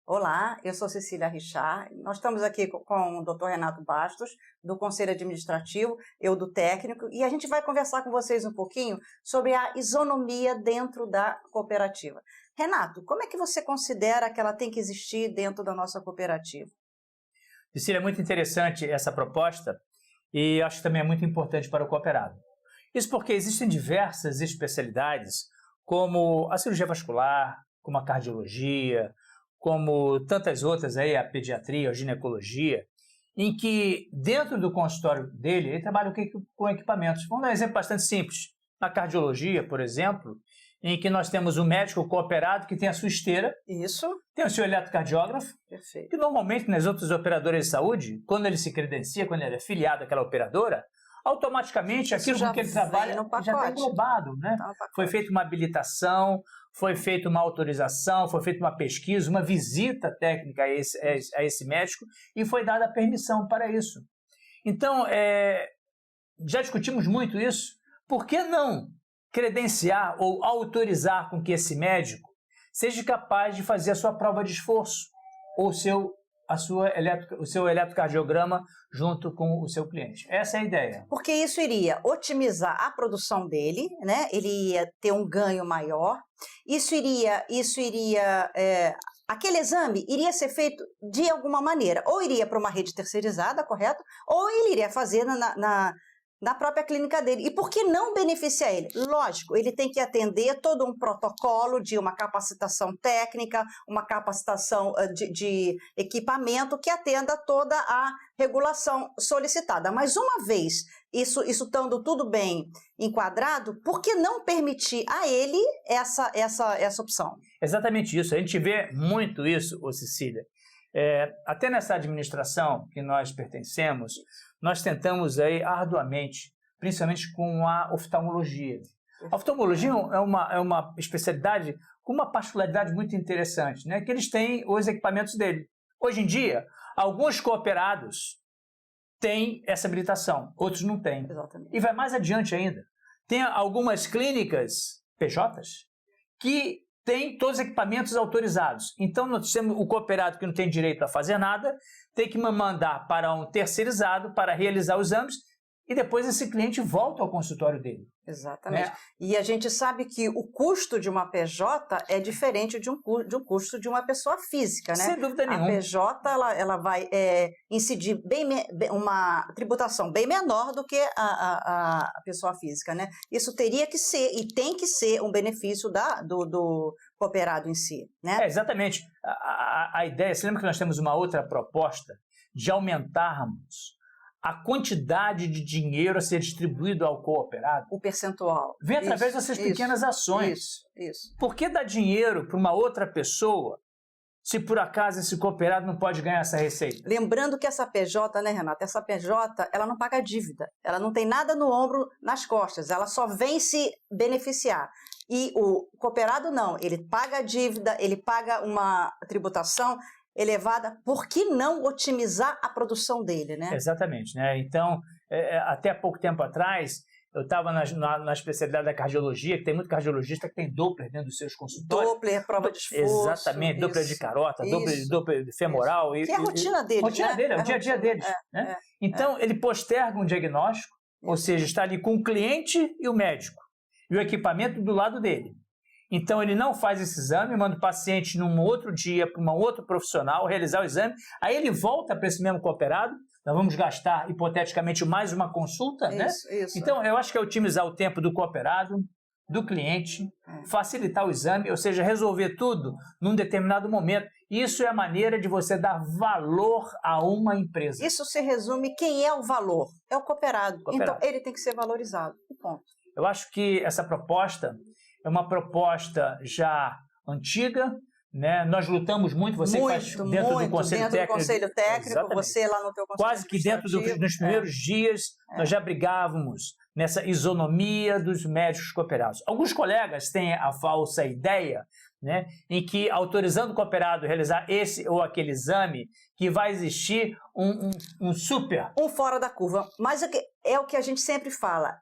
Olá, eu sou Cecília Richard. Nós estamos aqui com o Dr. Renato Bastos, do Conselho Administrativo, eu do técnico, e a gente vai conversar com vocês um pouquinho sobre a isonomia dentro da cooperativa. Renato, como é que você considera que ela tem que existir dentro da nossa cooperativa? Cecília, é muito interessante essa proposta e acho que também é muito importante para o cooperado. Isso porque existem diversas especialidades, como a cirurgia vascular, como a cardiologia, como tantas outras aí, a pediatria, a ginecologia, em que dentro do consultório dele, ele trabalha com equipamentos. Vamos dar um exemplo bastante simples. Na cardiologia, por exemplo, em que nós temos um médico cooperado que tem a sua esteira, Isso. tem o seu eletrocardiógrafo, Perfeito. que normalmente nas outras operadoras de saúde, quando ele se credencia, quando ele é filiado àquela operadora, automaticamente aquilo com que ele trabalha já está englobado, né? Foi feita uma habilitação, foi feita uma autorização, foi feita uma pesquisa, uma visita técnica a esse médico e foi dada a permissão para isso. Então, já discutimos muito isso. Por que não credenciar ou autorizar com que esse médico seja capaz de fazer a sua prova de esforço ou o seu eletrocardiograma junto com o seu cliente? Essa é a ideia. Porque isso iria otimizar a produção dele, né? Ele ia ter um ganho maior. Aquele exame iria ser feito de alguma maneira. Ou iria para uma rede terceirizada, correto? Ou ele iria fazer na própria clínica dele. E por que não beneficiar ele? Lógico, ele tem que atender todo um protocolo de uma capacitação técnica, uma capacitação de equipamento que atenda toda a regulação solicitada. Mas uma vez isso estando tudo bem enquadrado, por que não permitir a ele essa opção? Exatamente isso. A gente vê muito isso, Cecília. Até nessa administração que nós pertencemos, nós tentamos aí arduamente, principalmente com a oftalmologia. A oftalmologia é uma especialidade com uma particularidade muito interessante, né? Que eles têm os equipamentos dele. Hoje em dia, alguns cooperados têm essa habilitação, outros não têm. Exatamente. E vai mais adiante ainda. Tem algumas clínicas PJs que tem todos os equipamentos autorizados. Então, nós temos o cooperado que não tem direito a fazer nada, tem que mandar para um terceirizado para realizar os exames e depois esse cliente volta ao consultório dele. Exatamente. E a gente sabe que o custo de uma PJ é diferente de um custo de uma pessoa física, né? Sem dúvida nenhuma. A PJ ela vai incidir uma tributação bem menor do que a pessoa física, né? Isso teria que ser e tem que ser um benefício do cooperado em si, né? Exatamente. A ideia, você lembra que nós temos uma outra proposta de aumentarmos a quantidade de dinheiro a ser distribuído ao cooperado? O percentual. Vem através dessas pequenas ações. Isso. Por que dar dinheiro para uma outra pessoa se por acaso esse cooperado não pode ganhar essa receita? Lembrando que essa PJ, né, Renata? Essa PJ, ela não paga dívida. Ela não tem nada no ombro, nas costas. Ela só vem se beneficiar. E o cooperado não. Ele paga a dívida, ele paga uma tributação elevada, por que não otimizar a produção dele, né? Exatamente, né? Então, até pouco tempo atrás, eu estava na especialidade da cardiologia, que tem muito cardiologista que tem Doppler dentro dos seus consultórios. Doppler, prova de esforço. Exatamente, Doppler de carota, Doppler femoral. Que é a rotina deles, rotina dele, é o dia a dia deles. Né? Então, ele posterga um diagnóstico, ou seja, está ali com o cliente e o médico, e o equipamento do lado dele. Então, ele não faz esse exame, manda o paciente num outro dia para um outro profissional realizar o exame, aí ele volta para esse mesmo cooperado, nós vamos gastar, hipoteticamente, mais uma consulta, né? Isso. Então, eu acho que é otimizar o tempo do cooperado, do cliente, facilitar o exame, ou seja, resolver tudo num determinado momento. Isso é a maneira de você dar valor a uma empresa. Isso se resume, quem é o valor? É o cooperado. Então, ele tem que ser valorizado. Ponto. Eu acho que essa proposta é uma proposta já antiga, né? Nós lutamos muito, você faz dentro do Conselho Técnico. Exatamente. Você lá no teu Conselho Quase que dentro dos primeiros dias, nós já brigávamos nessa isonomia dos médicos cooperados. Alguns colegas têm a falsa ideia, né, em que, autorizando o cooperado a realizar esse ou aquele exame, que vai existir um super... Um fora da curva. Mas é o que a gente sempre fala.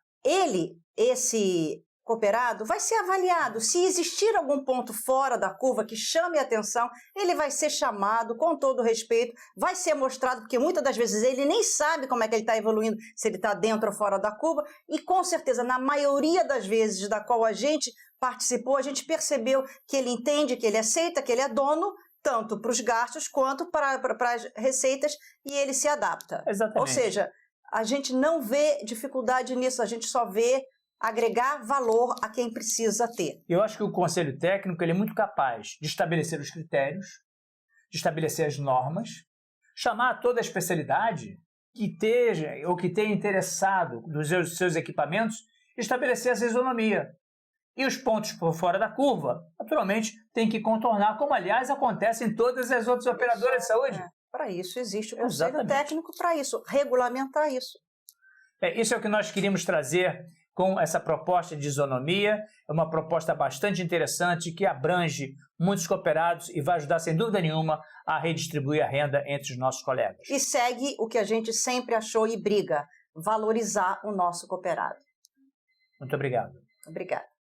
Esse cooperado vai ser avaliado. Se existir algum ponto fora da curva que chame a atenção, ele vai ser chamado com todo respeito, vai ser mostrado, porque muitas das vezes ele nem sabe como é que ele está evoluindo, se ele está dentro ou fora da curva, e com certeza, na maioria das vezes da qual a gente participou, a gente percebeu que ele entende, que ele aceita, que ele é dono, tanto para os gastos quanto para as receitas, e ele se adapta. Exatamente. Ou seja, a gente não vê dificuldade nisso, a gente só vê agregar valor a quem precisa ter. Eu acho que o Conselho Técnico ele é muito capaz de estabelecer os critérios, de estabelecer as normas, chamar toda a especialidade que esteja ou que tenha interessado nos seus equipamentos, estabelecer essa isonomia. E os pontos por fora da curva, naturalmente, tem que contornar, como, aliás, acontece em todas as outras operadoras de saúde. Para isso existe o Conselho Técnico, para isso, regulamentar isso. Isso é o que nós queríamos trazer com essa proposta de isonomia. É uma proposta bastante interessante que abrange muitos cooperados e vai ajudar, sem dúvida nenhuma, a redistribuir a renda entre os nossos colegas. E segue o que a gente sempre achou e briga, valorizar o nosso cooperado. Muito obrigado. Obrigada.